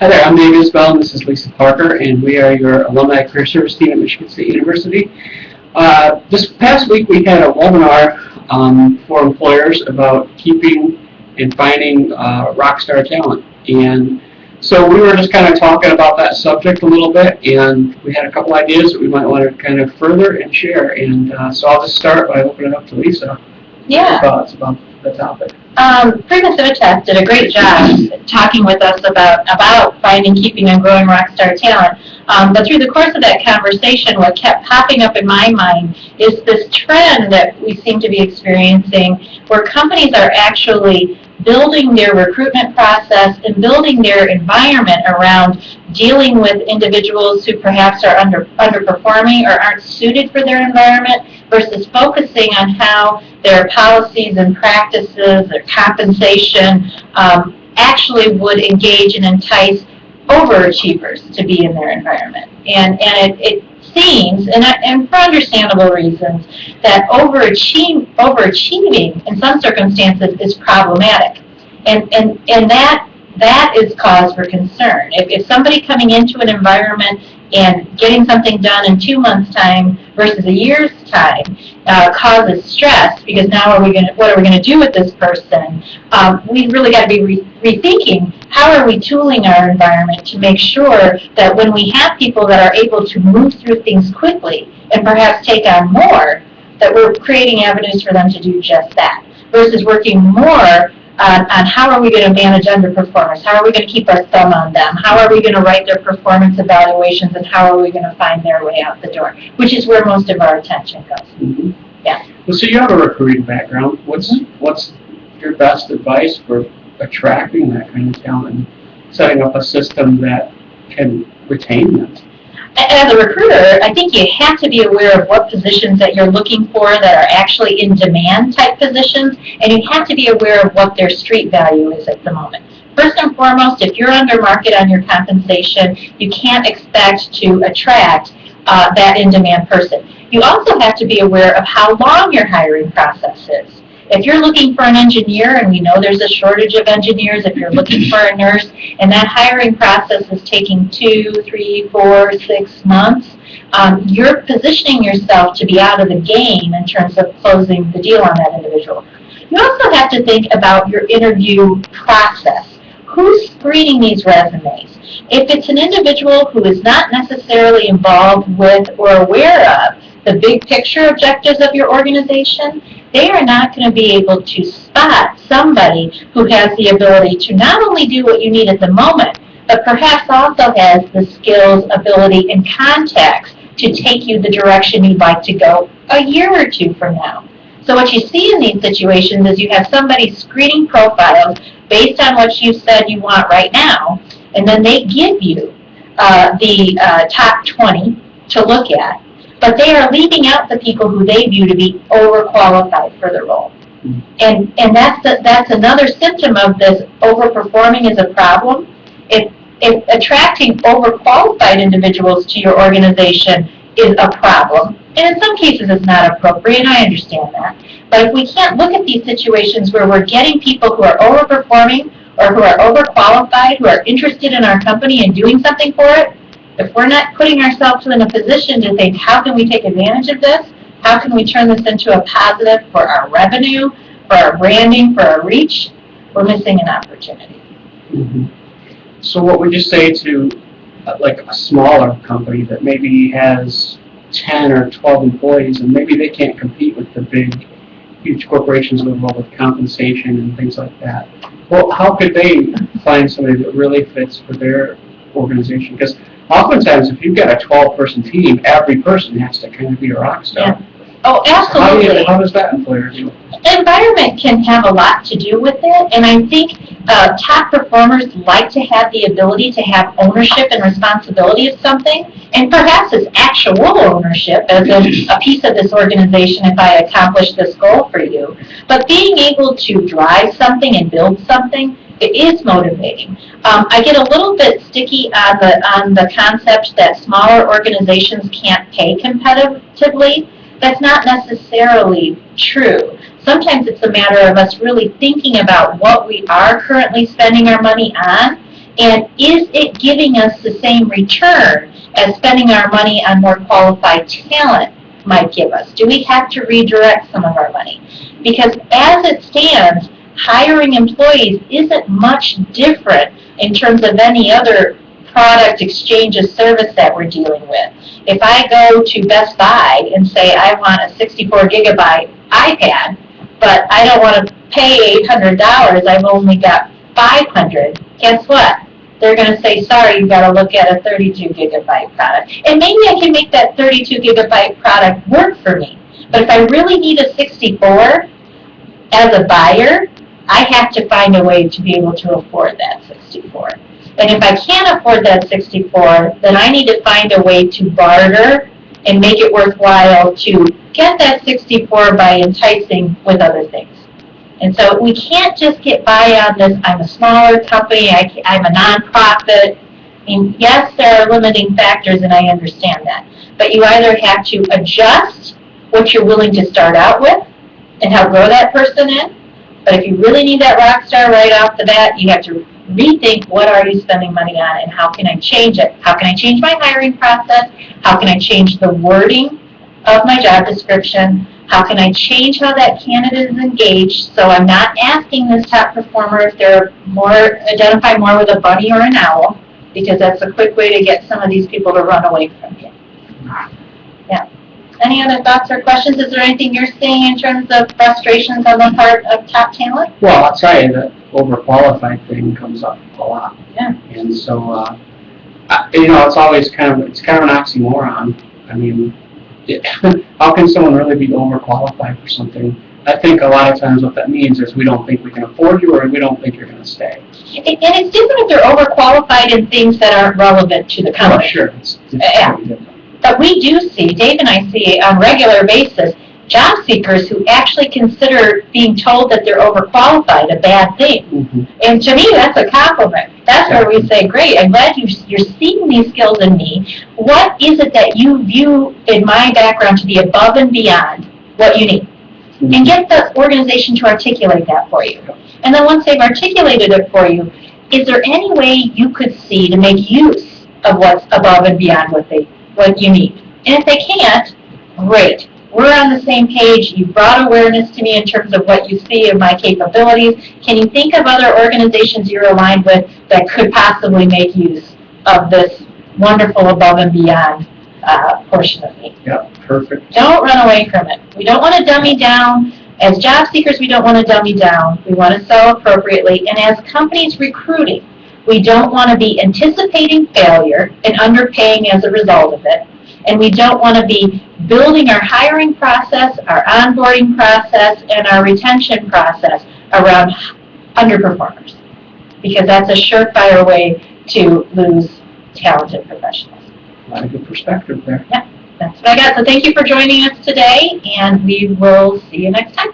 Hi there, I'm Dave Isbell, and this is Lisa Parker, and we are your Alumni Career Service Team at Michigan State University. This past week we had a webinar for employers about keeping and finding rock star talent. And so we were just kind of talking about that subject a little bit, and we had a couple ideas that we might want to kind of further and share. And so I'll just start by opening it up to Lisa. Yeah. Thoughts about the topic. Prima Civitas did a great job talking with us about finding, keeping, and growing rockstar talent. But through the course of that conversation, what kept popping up in my mind is this trend that we seem to be experiencing where companies are actually building their recruitment process and building their environment around dealing with individuals who perhaps are underperforming or aren't suited for their environment versus focusing on how their policies and practices, their compensation actually would engage and entice overachievers to be in their environment. And it seems, and for understandable reasons, that overachieving in some circumstances is problematic. And that is cause for concern. If somebody coming into an environment and getting something done in 2 months' time versus a year's time causes stress, because now what are we going to do with this person? We've really got to be rethinking how are we tooling our environment to make sure that when we have people that are able to move through things quickly and perhaps take on more, that we're creating avenues for them to do just that, versus working more on how are we going to manage underperformers, how are we going to keep our thumb on them, how are we going to write their performance evaluations, and how are we going to find their way out the door, which is where most of our attention goes. Mm-hmm. Yeah. Well, so you have a recruiting background. What's your best advice for attracting that kind of talent and setting up a system that can retain them? As a recruiter, I think you have to be aware of what positions that you're looking for that are actually in demand type positions, and you have to be aware of what their street value is at the moment. First and foremost, if you're under market on your compensation, you can't expect to attract that in-demand person. You also have to be aware of how long your hiring process is. If you're looking for an engineer, and we know there's a shortage of engineers, if you're looking for a nurse, and that hiring process is taking 2, 3, 4, 6 months, you're positioning yourself to be out of the game in terms of closing the deal on that individual. You also have to think about your interview process. Who's screening these resumes? If it's an individual who is not necessarily involved with or aware of the big picture objectives of your organization, they are not going to be able to spot somebody who has the ability to not only do what you need at the moment, but perhaps also has the skills, ability, and contacts to take you the direction you'd like to go a year or two from now. So what you see in these situations is you have somebody screening profiles based on what you said you want right now, and then they give you the top 20 to look at, but they are leaving out the people who they view to be overqualified for the role. And that's another symptom of this overperforming is a problem. If attracting overqualified individuals to your organization is a problem, and in some cases it's not appropriate, I understand that, but if we can't look at these situations where we're getting people who are overperforming or who are overqualified, who are interested in our company and doing something for it, if we're not putting ourselves in a position to think, how can we take advantage of this? How can we turn this into a positive for our revenue, for our branding, for our reach? We're missing an opportunity. Mm-hmm. So what would you say to like a smaller company that maybe has 10 or 12 employees and maybe they can't compete with the big, huge corporations involved with compensation and things like that? Well, how could they find somebody that really fits for their organization? Because oftentimes, if you've got a 12-person team, every person has to kind of be a rock star. Yeah. Oh, absolutely. So how does that employer do it? The environment can have a lot to do with it, and I think top performers like to have the ability to have ownership and responsibility of something, and perhaps it's actual ownership, as in a piece of this organization if I accomplish this goal for you. But being able to drive something and build something, it is motivating. I get a little bit sticky on the concept that smaller organizations can't pay competitively. That's not necessarily true. Sometimes it's a matter of us really thinking about what we are currently spending our money on And is it giving us the same return as spending our money on more qualified talent might give us? Do we have to redirect some of our money? Because as it stands, hiring employees isn't much different in terms of any other product exchange of service that we're dealing with. If I go to Best Buy and say I want a 64 gigabyte iPad, but I don't want to pay $800, I've only got $500, guess what? They're going to say, sorry, you've got to look at a 32 gigabyte product. And maybe I can make that 32 gigabyte product work for me. But if I really need a 64, as a buyer, I have to find a way to be able to afford that 64. And if I can't afford that 64, then I need to find a way to barter and make it worthwhile to get that 64 by enticing with other things. And so we can't just get by on this, I'm a smaller company, I'm a nonprofit. And yes, there are limiting factors, and I understand that. But you either have to adjust what you're willing to start out with and help grow that person in. But if you really need that rock star right off the bat, you have to rethink what are you spending money on and how can I change it? How can I change my hiring process? How can I change the wording of my job description? How can I change how that candidate is engaged so I'm not asking this top performer if they're identify more with a bunny or an owl, because that's a quick way to get some of these people to run away from you. Yeah. Any other thoughts or questions? Is there anything you're seeing in terms of frustrations on the part of top talent? Well, I'll tell you, the overqualified thing comes up a lot. Yeah. And so, it's always kind of an oxymoron. I mean, how can someone really be overqualified for something? I think a lot of times what that means is we don't think we can afford you, or we don't think you're going to stay. And it's different if they're overqualified in things that aren't relevant to the company. Oh, sure. It's Yeah. totally different. But we do see, Dave and I see on a regular basis, job seekers who actually consider being told that they're overqualified a bad thing. Mm-hmm. And to me, that's a compliment. That's where we say, great, I'm glad you're seeing these skills in me. What is it that you view in my background to be above and beyond what you need? Mm-hmm. And get the organization to articulate that for you. And then once they've articulated it for you, is there any way you could see to make use of what's above and beyond what you need? And if they can't, great. We're on the same page. You brought awareness to me in terms of what you see of my capabilities. Can you think of other organizations you're aligned with that could possibly make use of this wonderful above and beyond portion of me? Yeah, perfect. Don't run away from it. We don't want to dummy down. As job seekers, we don't want to dummy down. We want to sell appropriately. And as companies recruiting, we don't want to be anticipating failure and underpaying as a result of it. And we don't want to be building our hiring process, our onboarding process, and our retention process around underperformers. Because that's a surefire way to lose talented professionals. A lot of good perspective there. Yeah, that's what I got. So thank you for joining us today, and we will see you next time.